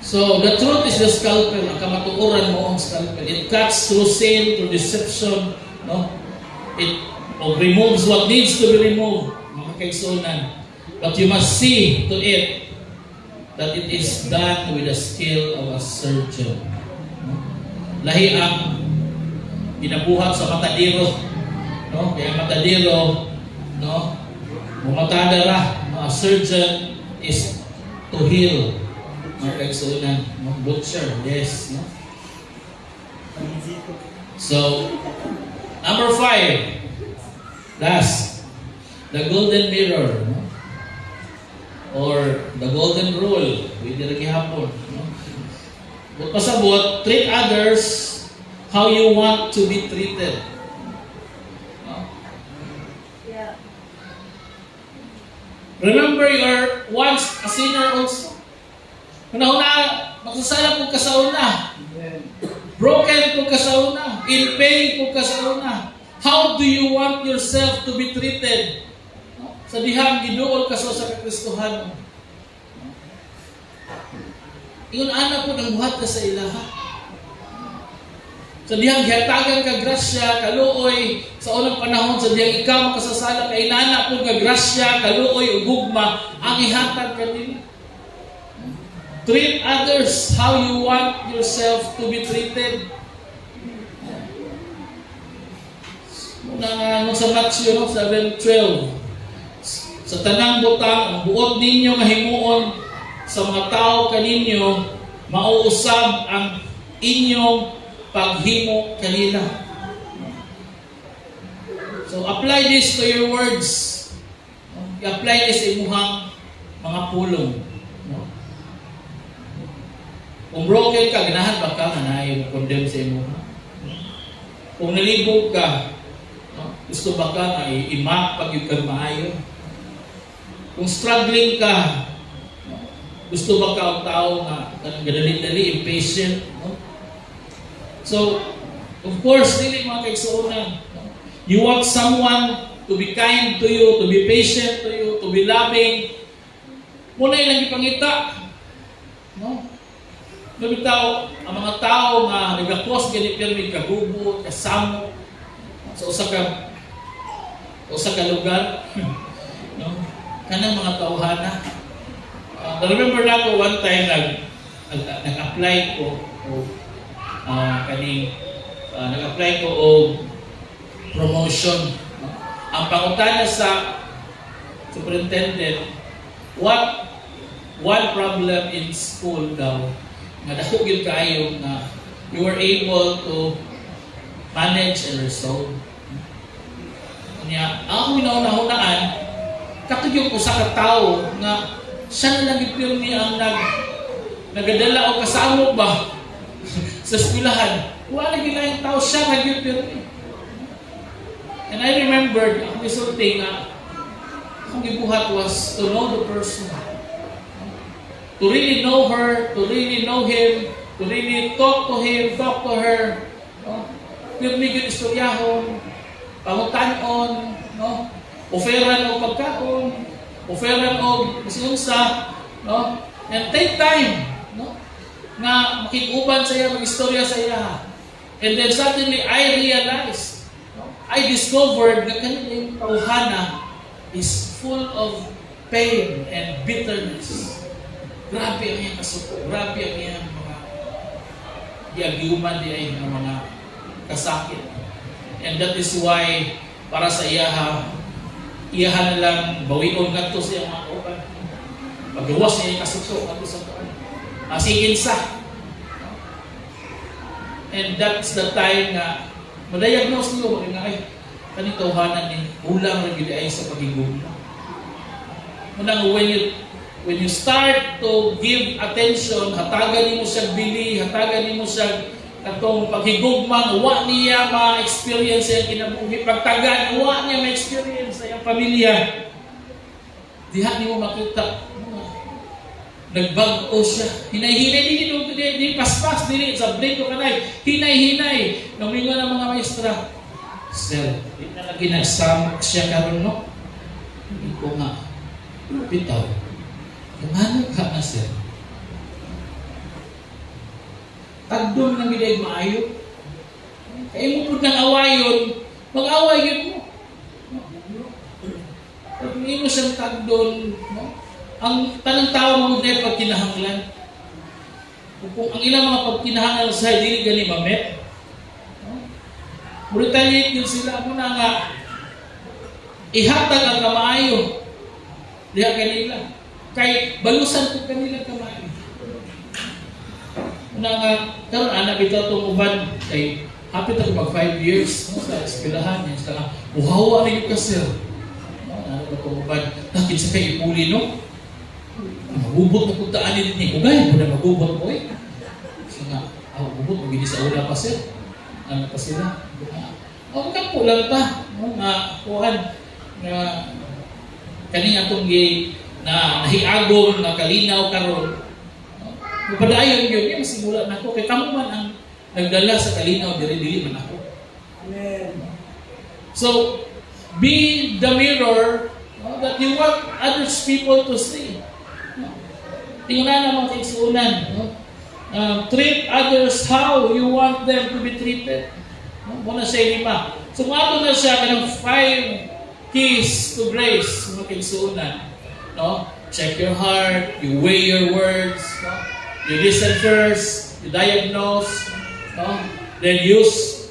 So, the truth is the scalpel. Ang kamatuoran mo ang scalpel. It cuts through sin, through deception. No? It removes what needs to be removed. Mga kaigsunan. But you must see to it that it is done with the skill of a surgeon. No? Lahi ang ginabuhat sa matadiro. No? Kaya matadiro, no? Mumatadara, no? A surgeon is to heal. Mga kaigsunan, no? Butcher, yes. No? So, number 5, last, the golden mirror, no? Or the golden rule, pwede rin gihapon. No? But pasabot, treat others how you want to be treated. Remember, you're once a sinner also. Una-una, magsasala po ka sa una. Broken po ka sa una. In pain po ka sa una. How do you want yourself to be treated? Sa dihang giduol ka sa kakristohan. Ingon ana po ang buhat ka sa ilaha. Sa dihang gihatagan ka grasya, kaluoy, sa unang panahon, sa dihang ikaw makasasala, kay inana po ka grasya, kaluoy, ug gugma, ang ihatag ka nila. Treat others how you want yourself to be treated. Sa Matthew 7:12, sa tanang butang, ang buot ninyo mahimuon sa mga tao kaninyo, mauusab ang inyong paghimo kanila. So apply this to your words. I-apply this sa imuhang mga pulong. Kung broken ka, ganahan ba ka na i-condemn sa imo? Kung nalibog ka, gusto ba ka na i-map pag yung ka maayo? Kung struggling ka, gusto ba ka ang tao na gadali-dali, impatient? So, of course, dili mga kaigsuonan. You want someone to be kind to you, to be patient to you, to be loving. Muna ilang ipangita. No? Nabitaw, ang mga tao nga nagapos ganit pirmi kagubo, kasamo, sa usa ka lugar. No? Kanang mga tauhana. Remember na ko one time nag-apply ko nag-apply ko o promotion. No? Ang pangutana sa superintendent, what one problem in school daw nga dako gyud kaayo na you were able to manage and resolve. Kanya ang minauna-hunaan katugyo ko sa katao nga siya na lang ipirmi ang nagadala o kasamo ba sa eskwelahan. Wala gilayang tao siya nag-ipirmi. And I remembered ang resulting na akong gibuhat was to know the person. To really know her, to really know him, to really talk to him, talk to her. No? Pirmi yung istoryahon, pangutanon, no? Oferan o pagkaon, oferan o masunsa, no? And take time, no? Na makikuban sa iya, mag-istorya sa iya. And then suddenly I realized, no? I discovered na kanilang tauhana is full of pain and bitterness. Grabe ang iyang kasuko, grabe ang iyang mga diagyuman diay ng mga kasakit. And that is why para sa iyaha na lang bawion ngadto siya mga uban. Paggawas niya yung kasuko ngadto sa kaan. Asigin sa. And that's the time na ma-diagnose niyo nga ay kaning tawhanan ni ulang ra gyud ay sa pagigugma. Munang when you start to give attention, hatagan nimo siya bili, hatagan nimo siya katong paghigugma, wa niya ma-experience ang kinabuhi, pagtagan, wa niya ma-experience ang pamilya. Diha nimo makita, nagbag-o siya. Hinay-hinay, di paspas, di sa break ko kanay, hinay-hinay. Namingon ang mga maestra, sir, di na lagi nagsamok siya karon no? Hindi ko nga, bitaw. Kumano ka na, sir? Tagdom ng biday maayo. Kaya mo po ng awayon, mag-away yun mo. Pag hindi mo siyang tagdon, no? Ang tanang tao mo na pag kinahanglan. Kung ang ilang mga pagkinahanglan sa hindi gani mamet, no? Retaliate yun sila. Muna nga, ihatag ang kamaayo. Diha kanila. Kay balusan ko kanila kamay. Una nga, karon anak ito itong uban, kay hapit ako mag 5 years no, sa eskwelahan niya. Sa nga, uhawa rin yung kasir. No, anak itong uban, nakin sa kay ipuli, no? Magubot na kung taanin ni Ugay, mo na magubot ko eh. So nga, magubot, magiging sa una pa sir. Ano pa sila? Magkang pulang ta. No, nga, kuhan, nga, kanina itong na nahiagong, nakalinaw karon. Mapadayon yun, yung simula na ako. Kaya kamo man ang nagdala sa kalinaw, dili man ako. Amen. So, be the mirror. that you want other people to see. Tingnan naman kay sunan. Treat others how you want them to be treated. Muna siya 5. So, mato na siya kanang 5 keys to grace, mga kaigsuunan. No? Check your heart, you weigh your words, no? You listen first, you diagnose, no? Then use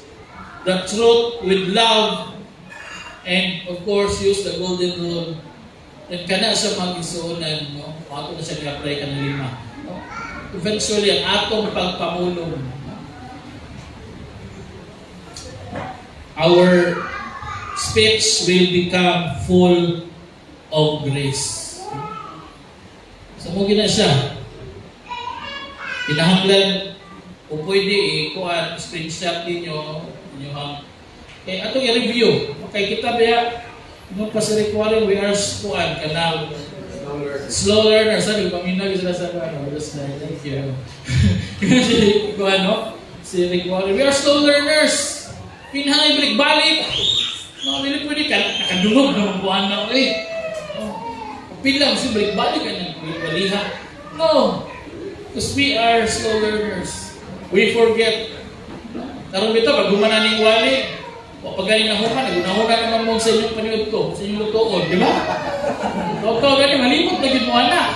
the truth with love, and of course, use the golden rule. Then kana siya mga kaigsuunan, no? Mato na siya i-apply ka ng 5. No? Eventually, ang atong pagpamulong, our speech will become full of grace. So, mo gina siya. Kinahanglan, kung pwede, kuhaan, screenshot ninyo, kaya atong i-review. Okay, kita ba, nung pasirikuarin, we are kuhaan, kanal, slow learner. Sabi, paminag sila sa ano, thank you. Kuhaan, no? Si Rick Warren, we are slow learners. Pinahangay balik-balik. No, hindi pwede ka, nakadulog na buwan na, Pilang, si balik-balik ka ng baliha. No, because we are slow learners. We forget. Karoon dito, pag gumana ng wali, o pag galing na human, nagunahunan naman mo sa inyong paniod ko, sa inyong lutoon, di ba? O ito, ganyan, malimot na gid mo anak.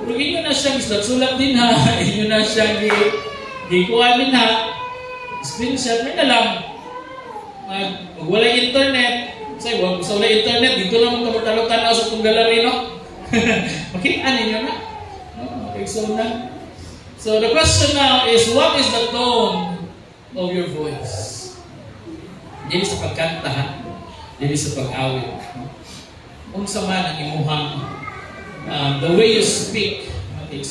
Pero inyo na siyang sulat din ha, inyo na siyang gikuha din ha, screenshot, may nalang. Pag wala internet, say, wag sa wala internet, dito lang magkamutalo-tanaw sa itong gallery, no? Makita ninyo na. No? Okay, so the question now is, what is the tone of your voice? Dili sa pagkanta, ha? Dili sa pag-awit. Kung sa man ang imuhang, the way you speak, okay,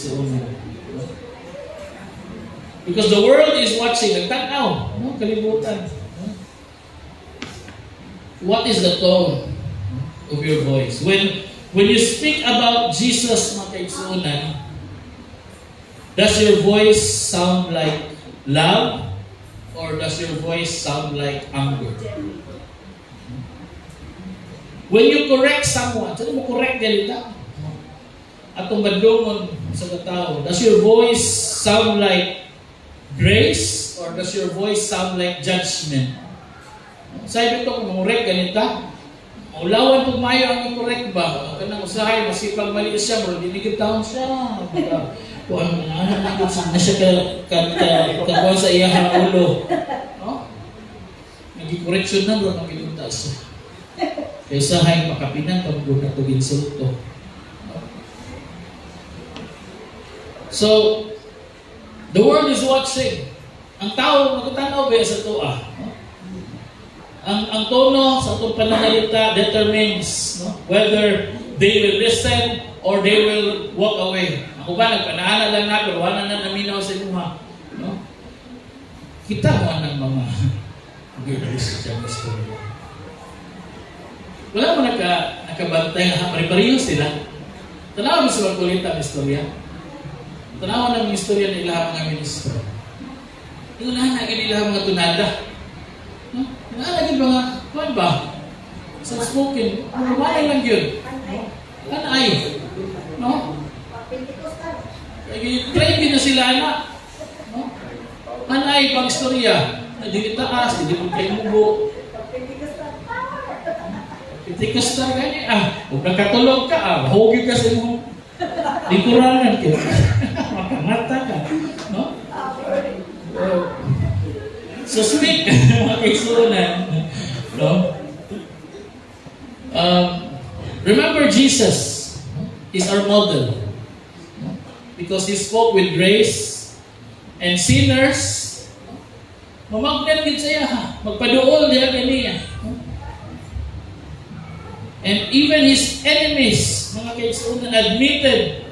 because the world is watching, nagtanaw, no? Kalibutan. What is the tone of your voice? When you speak about Jesus, mga kaigsuunan, does your voice sound like love or does your voice sound like anger? When you correct someone, saan mo correct ganito? Atong badlongon sa katao, does your voice sound like grace or does your voice sound like judgment? Sabi ito, kung correct ganita, ulawan pag mayo ang correct ba? Kanang usahay, masipag maliit siya, bro, dinigit taon siya. Kung ano na siya kakuha sa iyang ulo. No? Nag-correction na, bro, nag-iunta siya. Kaya usahay, makapinan, pag bro na ito ginsulto. So, the world is watching. Ang tao, magkatanaw ba sa ito Ang tono sa itong pananalita determines, no, whether they will listen or they will walk away. Ako ba, nagpanaana lang na, pero wala na naminaw sa inyo, no? Kita mo ng mga girls sa istorya. Wala mo nakabantay na pare-pareho sila. Tanaw mo sa magkulita ng istorya. Tanaw ng istorya ng ilang mga ministro. Yung lahat na ilang mga tunada. No? Naalagin mga, kuwan ba? Sa spoken, malay lang yun. Anay. No? Train din na sila, anak. No? Anay, pang istorya. Hindi taas, hindi mo kayo mubo. Pentikostal ganyan. Huwag nakatulog ka, huwag ka sa mo. Lingkuranan ka. Makamata ka. No? So speak, mga kaigsuunan. No? Remember Jesus is our model. Because He spoke with grace and sinners. Mamagnan din siya, magpaduol diya ganiya. And even His enemies, mga kaigsuunan, admitted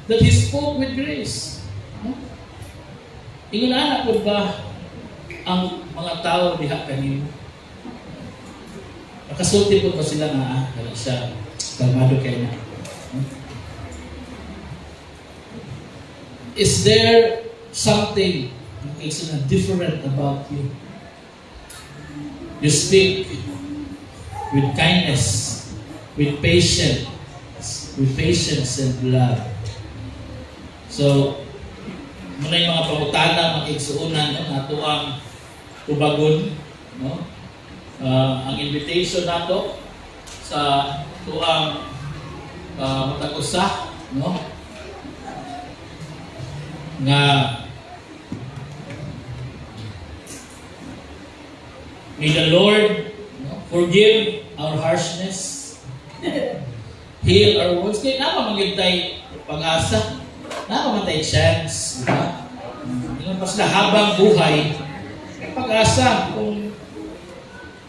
that He spoke with grace. Ingunahan po ba ang mga tao diha kanino? Nakasulti po ba sila na wala siya kalmado kayo na? Is there something different about you? You speak with kindness, with patience and love. So, muna yung mga pangutana, makiksuunan, no? Nato ang tubagon, no? Ang invitation nato sa tuang matag-usa, no? Nga may the Lord, no, forgive our harshness, heal our wounds. Kaya napamagintay pag-asa, napamantay chance, diba? Yung mas habang buhay, pag-asa, kung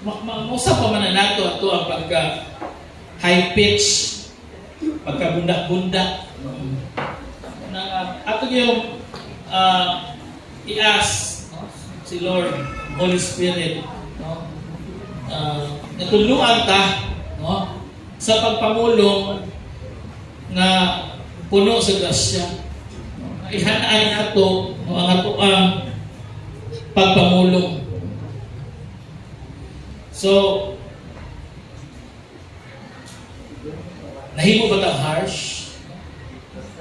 mausa pa man na nato ato ang pagka high pitch, pagka bundak-bundak, na ato yung i-ask, no, si Lord, Holy Spirit, no, natuluan ta, no, sa pagpamulong na puno sa grasya. No, ihanay nato, no, ang ato ang pagpamulong. So, nahimo ba tang harsh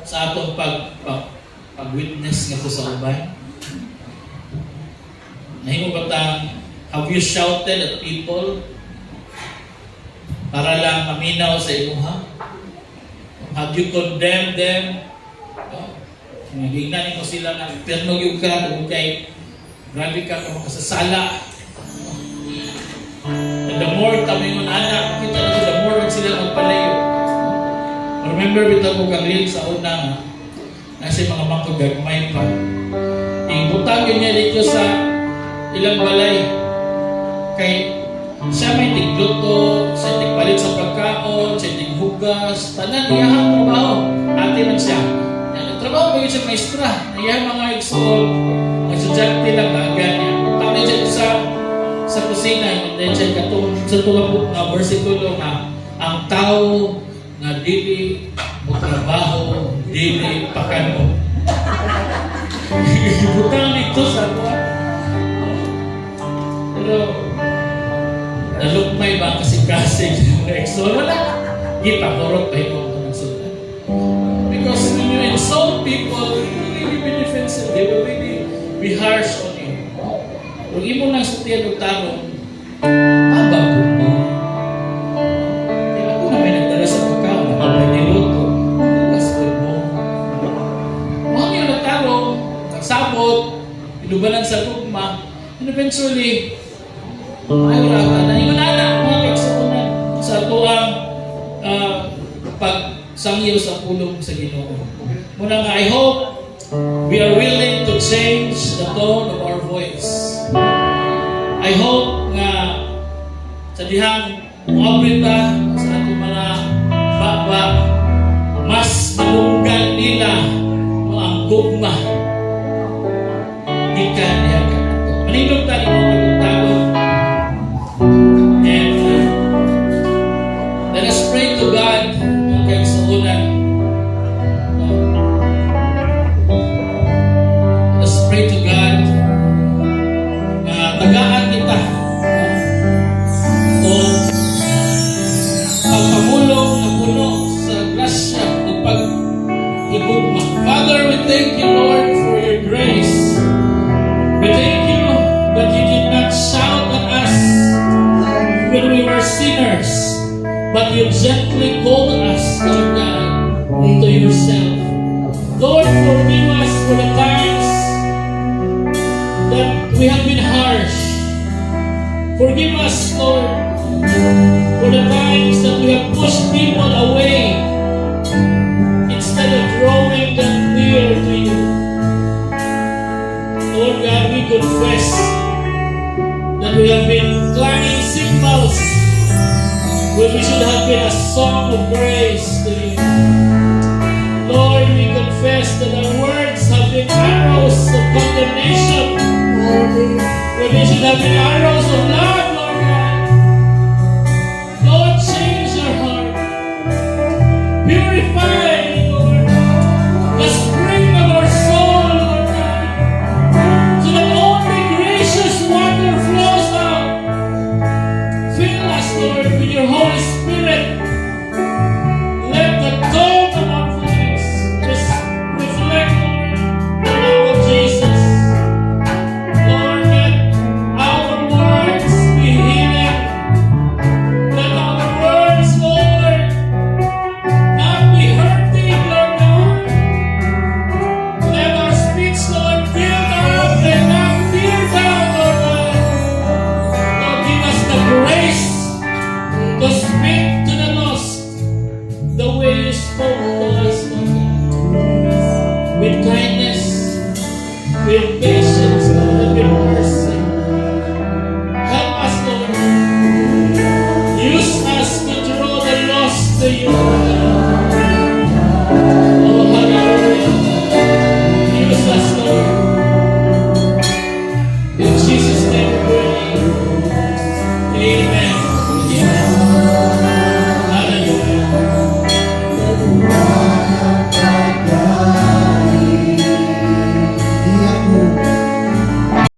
sa atong pag-witness nga to sa uban? Nahimo ba tang, have you shouted at people para lang maminaw sa imuha? Have you condemned them? Nagignan mo sila na perno yung ka, kung kay grabe ka kung makasasala. And the more tamingon anak, kita na the more sila magpalayo. Remember bitaw ko kaglit sa una nga, nasa mga gagmay pa. Ibutang yun niya dito sa ilang balay. Kay siya may tigluto, siya tigpalit sa pagkaon, siya tighugas, tanan niyahang trabaho. Ate man siya. Trabaho ba yun siya maestra? Niyahang mga school, mga estudyante lang agad niya. Tapos siya sa kusina, hindi siya katong sa tulong na versikulo na ang tao na dili mo trabaho, dili pakano. Butang dito sa kuha. Pero, nalukmay ba kasi ng exo? Wala. Gipakorot pa yung mga sudan. Because when you insult people, you will really be defensive. They will really be harsh on you. Kung imo nang sutiyan ng tarong, abang mo. Kaya ako na may nagdala sa pagkaon, ako may niluto, bukas mo. Mga yung nagtarong, nagsabot, inubanan sa lugma, and eventually, ay wala na. Yung anak, mga kagsuunan sa tuang pagsangyaw sa pulong sa Ginoo. Muna nga, I hope we are willing to change the tone of our voice. I hope nga sa dihang muabrita sa ating mga baba, mas malunggan nila ang gugma. Gikan niya ka na ito. Manindog tayo mga magtagot. And let us pray to God mga kagsuunan. Let us pray to God na tagaan kita o pagpamulong na puno sa grasya o pag-ibugma. Father, we thank you, Lord, for your grace. We thank you that you did not shout at us when we were sinners, but you gently called us, Lord God, to yourself. Lord, forgive us for the times that we have been harsh. Forgive us, Lord, for the times that we have pushed people away instead of drawing them near to you. Lord God, we confess that we have been clanging cymbals when we should have been a song of praise to you. Lord, we confess that our words have been arrows of condemnation when they should have been arrows of love, Lord God. Lord, change our heart. Purify, Lord, the spring of our soul, Lord God, so that only gracious water flows out. Fill us, Lord, with your Holy Spirit Be kind